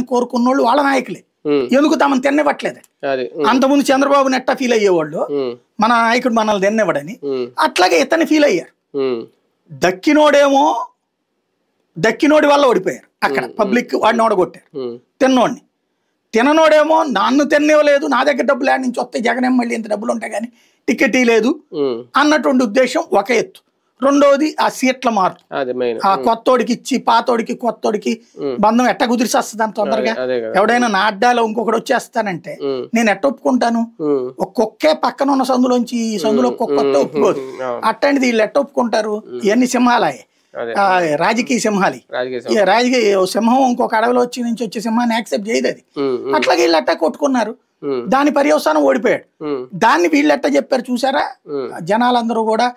కోరుకున్నోళ్ళు వాళ్ళ నాయకులే ఎందుకు తమను తిన్నవట్లేదు. అంతకుముందు చంద్రబాబు నెట్టా ఫీల్ అయ్యేవాళ్ళు మన నాయకుడు మనల్ని తిన్నవాడని, అట్లాగే ఇతన్ని ఫీల్ అయ్యారు. దక్కినోడి వల్ల ఓడిపోయారు అక్కడ, పబ్లిక్ వాడిని ఓడగొట్టారు. తిన్నోడిని తిననోడేమో నన్ను తినేవలేదు, నా దగ్గర డబ్బులు ఆడి నుంచి వస్తే జగన్ మళ్ళీ ఇంత డబ్బులు ఉంటాయి కానీ టికెట్ లేదు అన్నటువంటి ఉద్దేశం ఒక ఎత్తు. రెండోది ఆ సీట్ల మార్పు, ఆ కొత్తోడికి ఇచ్చి పాతోడికి కొత్తోడికి బంధం ఎట్ట కుదిరిసేస్తుంది అంత తొందరగా. ఎవడైనా నా అడ్డాలో ఇంకొకటి వచ్చేస్తానంటే నేను ఎట్ట ఒప్పుకుంటాను? ఒక్కొక్కే పక్కన ఉన్న సందులోంచి ఈ సందులో ఒక్కొక్క ఒప్పుకోదు. అట్టంటిది వీళ్ళు ఎట్ట ఒప్పుకుంటారు? ఇవన్నీ సింహాలే, రాజకీయ సింహాలి. రాజకీయ సింహం ఇంకొక అడవిలో నుంచి వచ్చే సింహాన్ని యాక్సెప్ట్ చేయదు అది. అట్లాగే వీళ్ళు అట్టా కొట్టుకున్నారు, దాని పర్యవసానం ఓడిపోయాడు. దాన్ని వీళ్ళు ఎట్ట చెప్పారు చూసారా? జనాలందరూ కూడా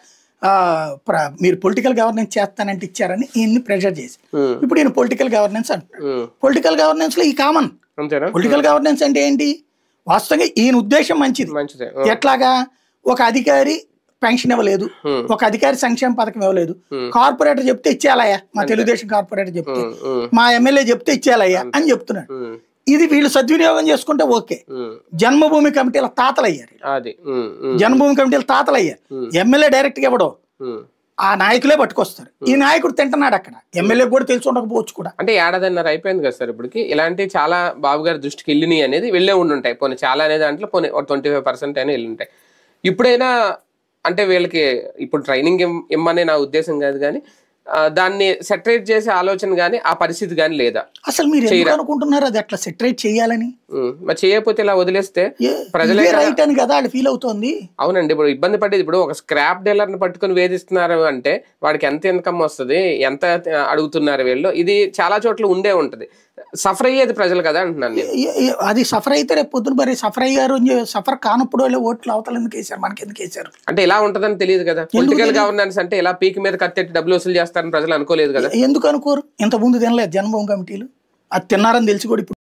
మీరు పొలిటికల్ గవర్నెన్స్ చేస్తానంటే ఇచ్చారని ఈయన్ని ప్రెషర్ చేసి ఇప్పుడు ఈయన పొలిటికల్ గవర్నెన్స్ అంటారు. పొలిటికల్ గవర్నెన్స్ లో ఈ కామన్ పొలిటికల్ గవర్నెన్స్ అంటే ఏంటి? వాస్తవంగా ఈయన ఉద్దేశం మంచిది. ఎట్లాగా? ఒక అధికారి పెన్షన్ ఇవ్వలేదు, ఒక అధికారి సంక్షేమ పథకం ఇవ్వలేదు, కార్పొరేటర్ చెప్తే ఇచ్చేయాలయ్యా, మా తెలుగుదేశం కార్పొరేటర్ చెప్తే, మా ఎమ్మెల్యే చెప్తే ఇచ్చేయాలయ్యా అని చెప్తున్నాడు. ఇది వీళ్ళు సద్వినియోగం చేసుకుంటే ఓకే. జన్మభూమి కమిటీల తాతలు అయ్యారు, జన్మభూమి కమిటీల తాతలు అయ్యారు. ఎమ్మెల్యే డైరెక్ట్ గా ఇవ్వడం, ఆ నాయకులే పట్టుకొస్తారు. ఈ నాయకుడు తింటున్నాడు అక్కడ, ఎమ్మెల్యే కూడా తెలిసి ఉండకపోవచ్చు కూడా. అంటే ఏడాదిన్నర అయిపోయింది కదా సార్ ఇప్పటికి. ఇలాంటి చాలా బాబు గారి దృష్టికి వెళ్ళినాయి అనేది వెళ్ళే ఉండుంటాయి. పోనీ చాలా అనే దాంట్లో పోనీ 25% అయినా వెళ్ళి ఉంటాయి. ఇప్పుడైనా అంటే వీళ్ళకి ఇప్పుడు ట్రైనింగ్ ఇమ్మనే నా ఉద్దేశం కాదు, కానీ దాన్ని సెటరేట్ చేసే ఆలోచన గానీ ఆ పరిస్థితి గానీ లేదా? అసలు మీరు ఎందుకు అనుకుంటున్నారు అది అట్లా సెటరేట్ చేయాలని? మరి చేయకపోతే ఇలా వదిలేస్తే ప్రజలే రైట్ అని కదా వాళ్ళు ఫీల్ అవుతోంది. అవునండి, ఇప్పుడు ఇబ్బంది పడేది. ఇప్పుడు ఒక స్క్రాప్ డీలర్ ని పట్టుకుని వేధిస్తున్నారు అంటే వాడికి ఎంత ఇన్కమ్ వస్తుంది, ఎంత అడుగుతున్నారు వీళ్ళు, ఇది చాలా చోట్ల ఉండే ఉంటది. సఫర్ అయ్యేది ప్రజలు కదా అంటున్నాను. అది సఫర్ అయితే రేపు పొద్దున మరి సఫర్ అయ్యారు, సఫర్ కానప్పుడు ఓట్లు అవతల ఎందుకు వేసారు, మనకి ఎందుకు వేసారు అంటే ఇలా ఉంటదని తెలియదు కదా. పొలిటికల్ గవర్నెన్స్ అంటే ఇలా పీక్ మీద కత్తెట్టి డబ్బులు వసూలు చేస్తారని ప్రజలు అనుకోలేదు కదా. ఎందుకు అనుకోరు? ఇంత ముందు తినలేదు జన్మభూమి కమిటీలు, అది తిన్నారని తెలిసి కూడా ఇప్పుడు